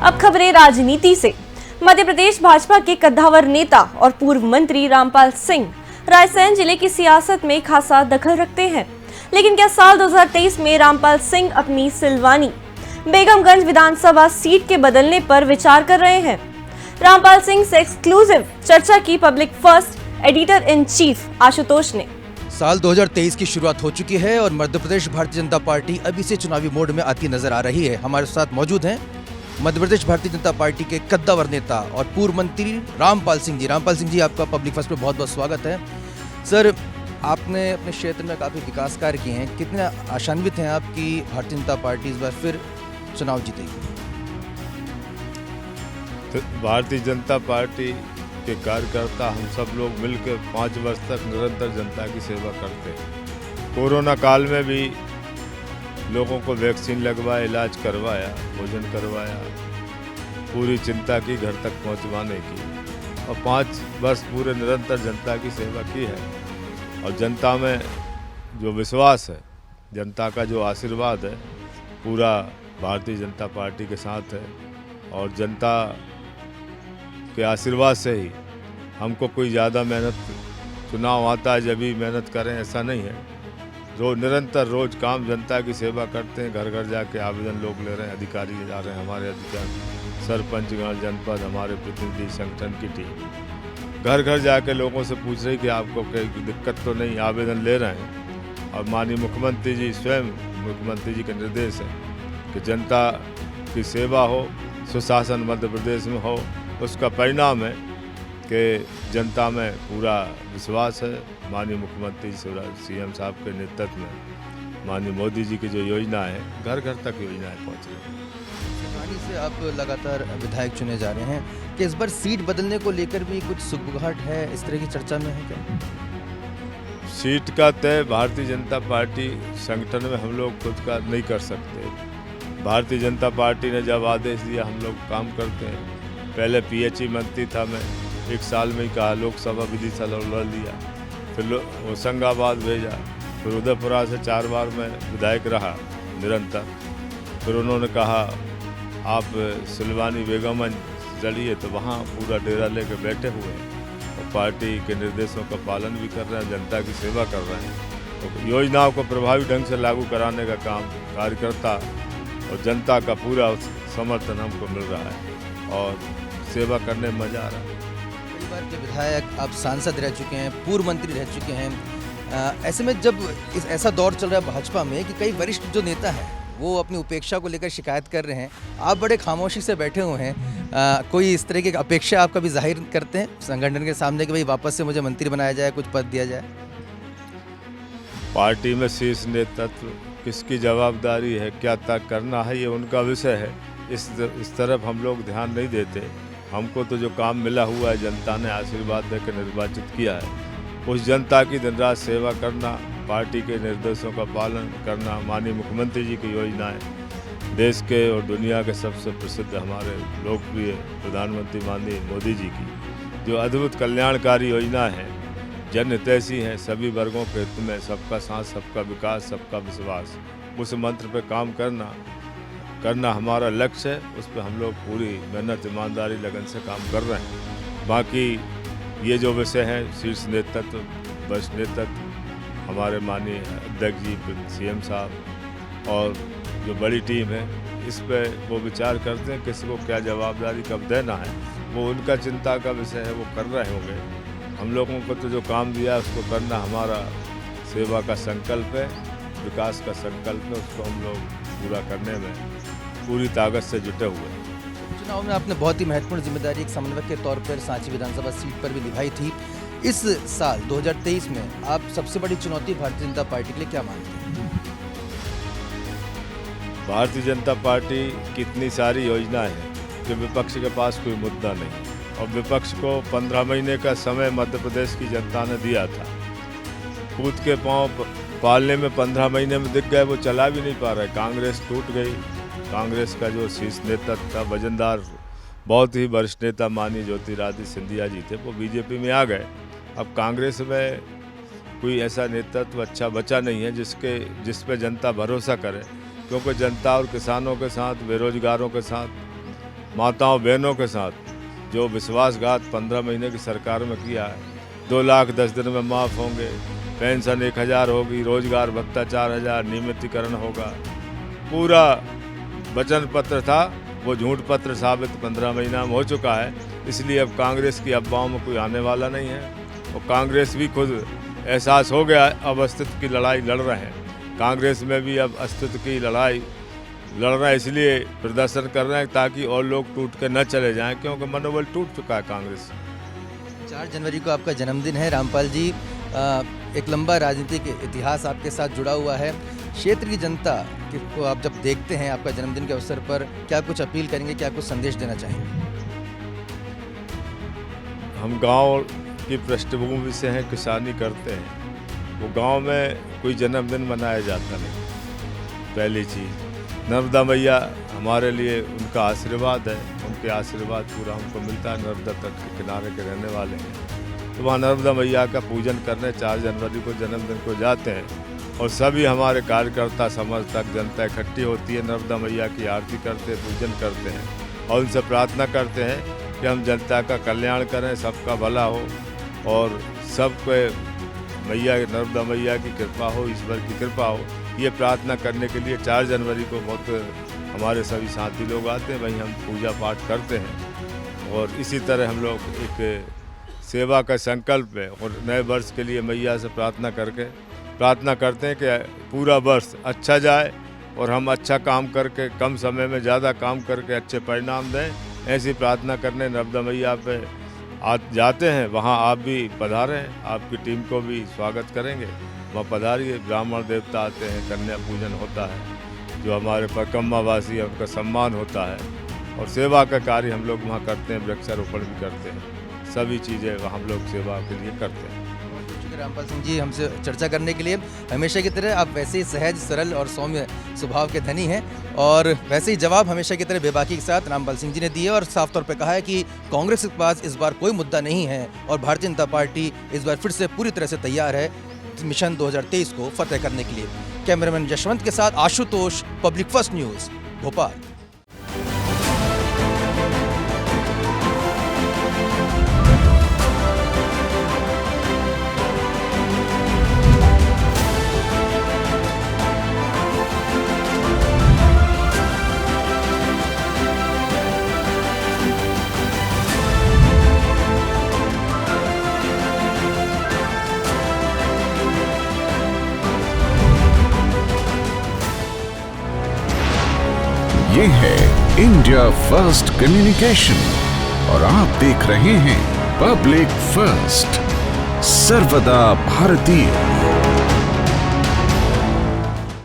अब खबरें राजनीति से। मध्य प्रदेश भाजपा के कद्दावर नेता और पूर्व मंत्री रामपाल सिंह रायसेन जिले की सियासत में खासा दखल रखते हैं। लेकिन क्या साल 2023 में रामपाल सिंह अपनी सिलवानी बेगमगंज विधानसभा सीट के बदलने पर विचार कर रहे हैं? रामपाल सिंह से एक्सक्लूसिव चर्चा की public first editor in chief Ashutosh ने। साल 2023 की शुरुआत हो चुकी है और मध्य प्रदेश भारतीय जनता पार्टी अभी से चुनावी मोड में आती नजर आ रही है। हमारे साथ मौजूद हैं मध्य प्रदेश भारतीय जनता पार्टी के कद्दावर नेता और पूर्व मंत्री रामपाल सिंह जी। रामपाल सिंह जी, आपका पब्लिक फर्स्ट पे बहुत बहुत स्वागत है। सर, आपने अपने क्षेत्र में काफ़ी विकास कार्य किए हैं, कितने आशान्वित हैं आप कि भारतीय जनता पार्टी इस बार फिर चुनाव जीतेगी? तो भारतीय जनता पार्टी के कार्यकर्ता हम सब लोग मिलकर 5 वर्ष तक निरंतर जनता की सेवा करते हैं। कोरोना काल में भी लोगों को वैक्सीन लगवाया, इलाज करवाया, भोजन करवाया, पूरी चिंता की घर तक पहुंचवाने की, और 5 वर्ष पूरे निरंतर जनता की सेवा की है। और जनता में जो विश्वास है, जनता का जो आशीर्वाद है, पूरा भारतीय जनता पार्टी के साथ है। और जनता के आशीर्वाद से ही हमको कोई ज़्यादा मेहनत, चुनाव आता है जब भी मेहनत करें ऐसा नहीं है। निरंतर रोज काम जनता की सेवा करते हैं। घर घर जाके आवेदन लोग ले रहे हैं, अधिकारी जा रहे हैं, हमारे अधिकारी सरपंचगण, जनपद, हमारे प्रतिनिधि संगठन की टीम घर घर जाके लोगों से पूछ रही कि आपको कोई दिक्कत तो नहीं, आवेदन ले रहे हैं। और माननीय मुख्यमंत्री जी स्वयं, मुख्यमंत्री जी के निर्देश है कि जनता की सेवा हो, सुशासन मध्य प्रदेश में हो। उसका परिणाम है कि जनता में पूरा विश्वास है। माननीय मुख्यमंत्री सीएम साहब के नेतृत्व में माननीय मोदी जी की जो योजना है, घर घर तक योजनाएं पहुंच रही हैं। सिलवानी से आप लगातार विधायक चुने जा रहे हैं कि इस बार सीट बदलने को लेकर भी कुछ सुगबुगाहट है, इस तरह की चर्चा में है क्या? सीट का तय भारतीय जनता पार्टी संगठन में हम लोग खुद का नहीं कर सकते। भारतीय जनता पार्टी ने जब आदेश दिया हम लोग काम करते हैं। पहले पीएचई मंत्री था मैं, 1 साल में ही कहा, लोकसभा विदिशा लड़ लिया, फिर होशंगाबाद भेजा, फिर उदयपुरा से 4 बार मैं विधायक रहा निरंतर। फिर उन्होंने कहा आप सिलवानी बेगमगंज चलिए, तो वहाँ पूरा डेरा लेकर बैठे हुए हैं और पार्टी के निर्देशों का पालन भी कर रहे हैं, जनता की सेवा कर रहे हैं। तो योजनाओं को प्रभावी ढंग से लागू कराने का काम कार्यकर्ता और जनता का पूरा समर्थन हमको मिल रहा है और सेवा करने में मजा आ रहा है। कई बार के विधायक, आप सांसद रह चुके हैं, पूर्व मंत्री रह चुके हैं। ऐसे में जब ऐसा दौर चल रहा है भाजपा में कि कई वरिष्ठ जो नेता हैं वो अपनी उपेक्षा को लेकर शिकायत कर रहे हैं, आप बड़े खामोशी से बैठे हुए हैं, कोई इस तरह की अपेक्षा आप कभी जाहिर करते हैं संगठन के सामने कि भाई वापस से मुझे मंत्री बनाया जाए, कुछ पद दिया जाए? पार्टी में शीर्ष नेतृत्व किसकी जवाबदारी है, क्या तय करना है, ये उनका विषय है। इस तरफ हम लोग ध्यान नहीं देते। हमको तो जो काम मिला हुआ है, जनता ने आशीर्वाद देकर निर्वाचित किया है, उस जनता की दिन रात सेवा करना, पार्टी के निर्देशों का पालन करना, माननीय मुख्यमंत्री जी की योजनाएं, देश के और दुनिया के सबसे प्रसिद्ध हमारे लोकप्रिय प्रधानमंत्री माननीय मोदी जी की जो अद्भुत कल्याणकारी योजना है, जन हितैषी हैं, सभी वर्गों के हित में, सबका साथ, सबका विकास, सबका विश्वास, उस मंत्र पर काम करना हमारा लक्ष्य है। उस पर हम लोग पूरी मेहनत, ईमानदारी, लगन से काम कर रहे हैं। बाकी ये जो विषय हैं, शीर्ष नेतृत्व, वरिष्ठ नेतृत्व, हमारे माननीय अध्यक्ष जी, सीएम साहब और जो बड़ी टीम है, इस पर वो विचार करते हैं किसको क्या जवाबदारी कब देना है। वो उनका चिंता का विषय है, वो कर रहे होंगे। हम लोगों को तो जो काम दिया उसको करना हमारा सेवा का संकल्प है, विकास का संकल्प है। उसको हम लोग पूरा करने में पूरी ताकत से जुटे हुए हैं। चुनाव में आपने बहुत ही महत्वपूर्ण जिम्मेदारी एक समन्वयक के तौर पर सांची विधानसभा सीट पर भी निभाई थी। इस साल 2023 में आप सबसे बड़ी चुनौती भारतीय जनता पार्टी के लिए क्या मानते हैं? भारतीय जनता पार्टी की इतनी सारी योजनाएं हैं कि विपक्ष के पास कोई मुद्दा नहीं, और विपक्ष को 15 महीने का समय मध्य प्रदेश की जनता ने दिया था। कूद के पांव पालने में 15 महीने में दिख गए, वो चला भी नहीं पा रहे। कांग्रेस टूट गई। कांग्रेस का जो शीर्ष नेतृत्व था, वजनदार, बहुत ही वरिष्ठ नेता माननीय ज्योतिरादित्य सिंधिया जी थे, वो बीजेपी में आ गए। अब कांग्रेस में कोई ऐसा नेतृत्व अच्छा बचा नहीं है जिस पे जनता भरोसा करे, क्योंकि जनता और किसानों के साथ, बेरोजगारों के साथ माताओं बहनों के साथ जो विश्वासघात 15 महीने की सरकार में किया है, 2 लाख 10 दिन में माफ़ होंगे, पेंशन 1000 होगी, रोजगार भत्ता 4000, नियमितीकरण होगा, पूरा वचन पत्र था वो झूठ पत्र साबित 15 महीना में हो चुका है। इसलिए अब कांग्रेस की अफवाहों में कोई आने वाला नहीं है और कांग्रेस भी खुद एहसास हो गया है, अब अस्तित्व की लड़ाई लड़ रहे हैं। कांग्रेस में भी अब अस्तित्व की लड़ाई लड़ रहे हैं, इसलिए प्रदर्शन कर रहे हैं ताकि और लोग टूट के न चले जाएं, क्योंकि मनोबल टूट चुका है कांग्रेस। 4 जनवरी को आपका जन्मदिन है रामपाल जी। एक लंबा राजनीतिक इतिहास आपके साथ जुड़ा हुआ है। क्षेत्र की जनता को आप जब देखते हैं आपका जन्मदिन के अवसर पर, क्या कुछ अपील करेंगे, क्या कुछ संदेश देना चाहेंगे? हम गांव की पृष्ठभूमि से हैं, किसानी करते हैं। वो गांव में कोई जन्मदिन मनाया जाता नहीं। पहली चीज़, नर्मदा मैया हमारे लिए उनका आशीर्वाद है, उनके आशीर्वाद पूरा हमको मिलता है। नर्मदा तट के किनारे के रहने वाले हैं, तो वहाँ नर्मदा मैया का पूजन करने 4 जनवरी को जन्मदिन को जाते हैं और सभी हमारे कार्यकर्ता समर्थक जनता इकट्ठी होती है, नर्मदा मैया की आरती करते हैं, पूजन करते हैं और उनसे प्रार्थना करते हैं कि हम जनता का कल्याण करें, सबका भला हो और सबके मैया नर्मदा मैया की कृपा हो, ईश्वर की कृपा हो। ये प्रार्थना करने के लिए 4 जनवरी को बहुत हमारे सभी साथी लोग आते हैं, वहीं हम पूजा पाठ करते हैं और इसी तरह हम लोग एक सेवा का संकल्प है और नए वर्ष के लिए मैया से प्रार्थना करते हैं कि पूरा वर्ष अच्छा जाए और हम अच्छा काम करके कम समय में ज़्यादा काम करके अच्छे परिणाम दें। ऐसी प्रार्थना करने नर्मदा मैया पे जाते हैं। वहाँ आप भी पधारें, आपकी टीम को भी स्वागत करेंगे। वहाँ पधारिए, ब्राह्मण देवता आते हैं, कन्या पूजन होता है, जो हमारे परिक्रमावासी है उनका सम्मान होता है और सेवा का कार्य हम लोग वहाँ करते हैं, वृक्षारोपण भी करते हैं, सभी चीज़ें हम लोग सेवा के लिए करते हैं। रामपाल सिंह जी, हमसे चर्चा करने के लिए। हमेशा की तरह आप वैसे ही सहज, सरल और सौम्य स्वभाव के धनी हैं और वैसे ही जवाब हमेशा की तरह बेबाकी के साथ रामपाल सिंह जी ने दिए और साफ तौर पे कहा है कि कांग्रेस के पास इस बार कोई मुद्दा नहीं है और भारतीय जनता पार्टी इस बार फिर से पूरी तरह से तैयार है मिशन 2023 को फतेह करने के लिए। कैमरामैन यशवंत के साथ Ashutosh, public first news, Bhopal. ये है इंडिया फर्स्ट कम्युनिकेशन और आप देख रहे हैं पब्लिक फर्स्ट, सर्वदा भारतीय।